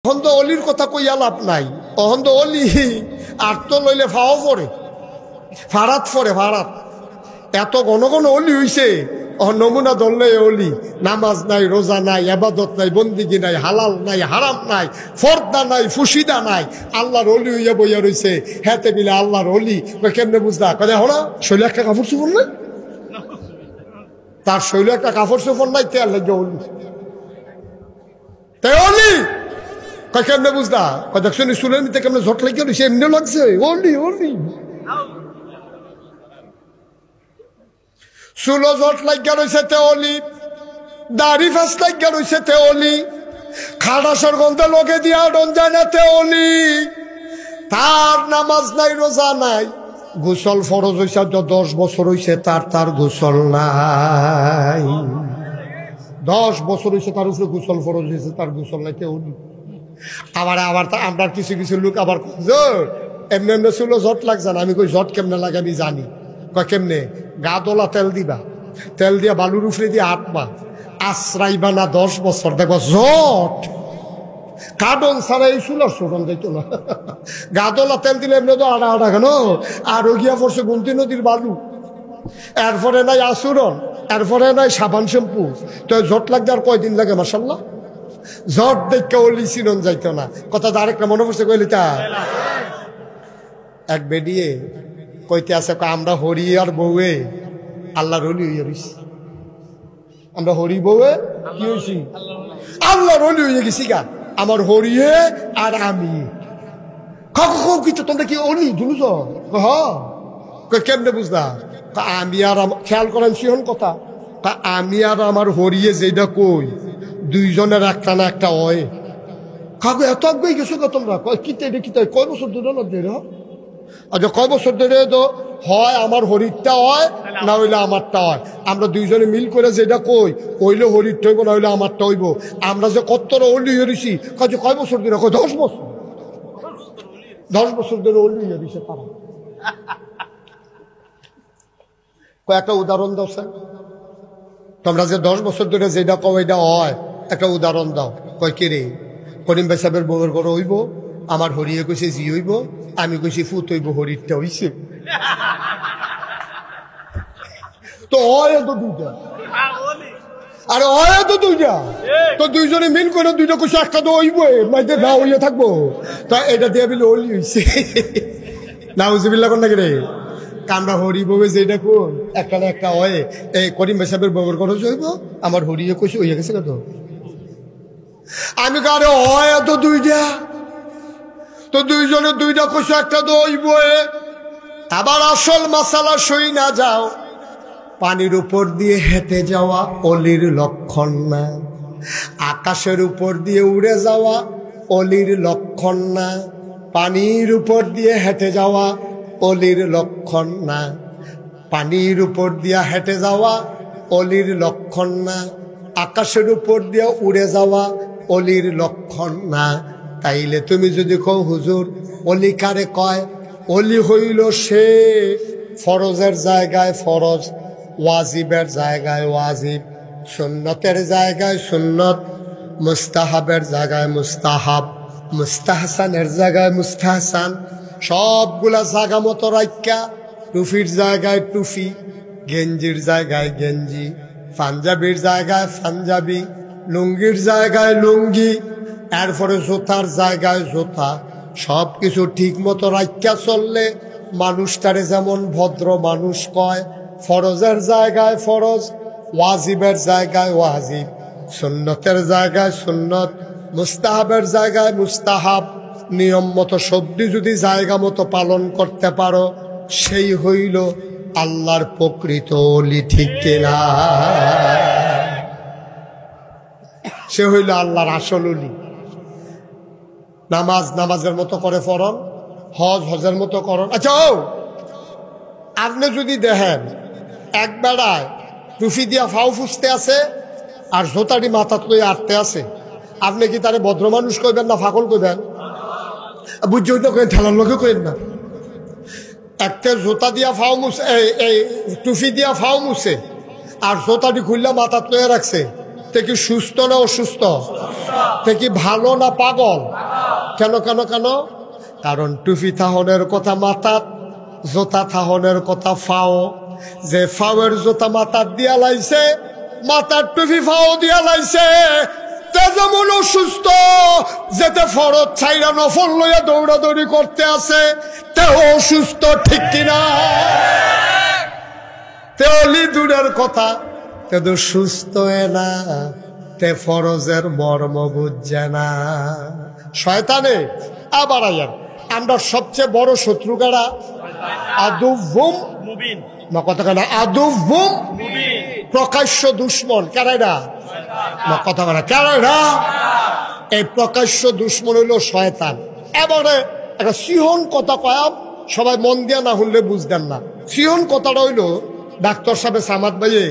অহন্দ অলির কথা কইয়া লাভ নাই। অহন্দ অলি আর তো লইলে ফাও পড়ে, ফারাত পড়ে, ফারাত এত ঘন ঘন অলি হইছে। নমুনা ধরলে অলি, নামাজ নাই, রোজা নাই, আবাদত নাই, বন্দিগি নাই, হালাল নাই, হারাম নাই, ফর্দা নাই, ফুসিদা নাই, আল্লাহর অলি হইয়া বইয়া রইছে। হেতে বিলে আল্লাহর অলি। কেমনে বুঝলা? কয়ে হলো শৈল একটা কাপড় চোপড় নাই, তার শৈল একটা কাপড় চোপড় নাই, তেল লাগে অলি, তাই অলি। কেমনে বুঝলা? দেখছো চুলের নিতে কেমনে ঝট লাগিয়ে রয়েছে, এমনি লাগছে অলি অলি। চুলো জট লাগিয়া রয়েছে তে অলি, দাড়ি ফাঁস লাগিয়া রয়েছে তে অলি, খাটাসের গন্ধে লোকে দিয়া ডন যায় না তে অলি। তার নামাজ নাই, রোজা নাই, গোসল ফরজ হয়েছে 10 বছর হয়েছে, তার গোসল নাই। 10 বছর হয়েছে তার উপরে গোসল ফরজ হয়েছে, তার গোসল নাই তে অলি। আবার আমরা কিছু কিছু লোক আবার এমনি এমনি চুলো জট লাগছে না। আমি কই জট কেমনে লাগে আমি জানি। কেমনে? গা দোলা তেল দিবা, তেল দিয়া বালুর উফরে দিয়ে আটবা, আশ্রাইবা না 10 বছর, দেখো জট কাটন ছাড়া এই চুলার শোটন যাইতো না। গা দোলা তেল দিলে এমনি তো আড়া আড়া কেন। আর গিয়া পড়ছে গুমতি নদীর বালু, এরপরে নাই আসুরন, এরপরে নাই সাবান শ্যাম্পু। তো জট লাগতে আর কয়দিন লাগে? মাশাল্লাহ, জট দেখে অলি চিনন যাইতো না। কথা আরেকটা মনে পড়ছে কইলি তা এক বেডিয়ে কইতে আছে, আমরা হরি আর বউয়ে আল্লাহর অলি হইয়া রইছি। আমরা হরি বউয়ে কি হইছি? আল্লাহর অলি হইয়া গেছি গা। আমার হরিয়ে আর আমি কিছু, তোমরা কি অলি জুলুস? কেমনে বুঝলা? আমি আর খেয়াল করেন সিহন কথা, আমি আর আমার হরিয়ে যেটা কই দুইজনের একটা না একটা হয়। কাকু এত আগে গেছো গা তোমরা? কয় বছর ধরে না? আচ্ছা, কয় বছর ধরে তো হয় আমার হরিরটা হয় না হইলে আমারটা হয়। আমরা দুইজনে মিল করে যেটা কই, কইলে হরিরটা হইব না হইলে আমারটা হইব। আমরা যে কতটা অলি হয়েছি, কয় বছর ধরে? 10 বছর। 10 বছর ধরে অলি হয়েছে তারা। কয়েকটা উদাহরণ দাও স্যার। তোমরা যে 10 বছর ধরে যেটা কও এটা হয়, একটা উদাহরণ দাও। কয় কে রে? করিম ভাই সাহেবের বউয়ের ঘর হইব, আমার হরিয়ে কইছে জি হইব, আমি কইছি ফুত হইব, হরিরটা হইছে। তো হয় তো দুইটা, আরে হয় তো দুইটা। তো দুইজনে মিল করে দুইটা কইছে একটা তো হইব, মাইতে না হইয়া থাকবো। তা এটা দিয়ে বিলে অলি হইছে। নাউজুবিল্লাহ কোন নাকি রে? কামরা হরি বউয়ে যেটা কোন একটা না একটা হয়। এই করিম ভাই সাহেবের বউয়ের ঘর হইব, আমার হরিয়ে কইছে হইয়া গেছে কত। আমি কারে হয় তো দুইটা, তো দুইজনে দুইটা কইছে একটা তো হইব। আবার আসল মাসালা সই না যাও, পানির উপর দিয়ে হেঁটে যাওয়া অলির লক্ষণ না, আকাশের উপর দিয়ে উড়ে যাওয়া অলির লক্ষণ না, পানির উপর দিয়ে হেঁটে যাওয়া অলির লক্ষণ না, পানির উপর দিয়ে হেঁটে যাওয়া অলির লক্ষণ না, আকাশের উপর দিয়ে উড়ে যাওয়া অলির লক্ষণ না। তাইলে তুমি যদি কও হুজুর অলি কারে কয়? অলি হইল সে ফরজের জায়গায় ফরজ, ওয়াজিবের জায়গায় ওয়াজিব, সুন্নতের জায়গায় সুন্নত, মুস্তাহাবের জায়গায় মুস্তাহাব, মুস্তাহসানের জায়গায় মুস্তাহসান, সবগুলা জায়গা মতো রাখা, টুফির জায়গায় টুফি, গেঞ্জির জায়গায় গেঞ্জি, পাঞ্জাবির জায়গায় পাঞ্জাবি, লুঙ্গির জায়গায় লুঙ্গি, এরপরে জোতার জায়গায় জোতা, সব কিছু ঠিক মতো রাখা চললে মানুষটারে যেমন ভদ্র মানুষ কয়। ফরজের জায়গায় ফরজ, ওয়াজিবের জায়গায় ওয়াজিব, সুন্নতের জায়গায় সুন্নত, মুস্তাহাবের জায়গায় মুস্তাহাব, নিয়ম মতো সবটি যদি জায়গা মতো পালন করতে পারো, সেই হইল আল্লাহর প্রকৃত অলি। ঠিক কিনা? সে হইল আল্লাহর আসল অলি। নামাজ নামাজের মতো করে পড়ন, হজ হজের মতো করন। আচ্ছা, আপনি যদি দেখেন এক বেড়ায় টুফি দিয়া ফাউ ফুসতে আছে আর জোতাটি মাথাত লই আটতে আছে, আপনি কি তারে ভদ্র মানুষ কইবেন না ফাগল কইবেন? বুঝছি ওইটা কেন ঠেলার লোকে কেন না। একটা জোতা দিয়া ফাও মুছে, এই টুফি দিয়া ফাও মুছে আর জোতাটি খুললে মাথাত লয়ে রাখছে, তে কি সুস্থ না অসুস্থ? তে কি ভালো না পাগল? কেন কেন কেন? কারণ টুপি থাহনের কথা মাথাত, জোতা থাহনের কথা ফাও। যে ফাওয়ের জোতা মাথার দিয়া লাইছে, মাথার টুপি ফাও দিয়া লাইছে, তে যেমন অসুস্থ, যেতে ফরজ ছাইরা নফল লইয়া দৌড়াদৌড়ি করতে আছে, তেও অসুস্থ, ঠিক কিনা? তে অলি দূরের কথা, তে তো সুস্থ না, তে ফরজের মর্ম বুঝছে না। শয়তানে আবার আয়ার আমরা সবচেয়ে বড় শত্রু কারা? আদুভুম মুবিন না, কথা কেন? আদুভুম মুবিন, প্রকাশ্য দুশ্মন। কারাইরা না, কথা কেন? কারাইরা? এই প্রকাশ্য দুশ্মন হইল শয়তান। এবারে একটা সিহন কথা কয়াম, সবাই মন দিয়া না শুনলে বুঝতেন না। সিহন কথাটা হইল ডাক্তার সাহেব সামাদ ভাইয়ে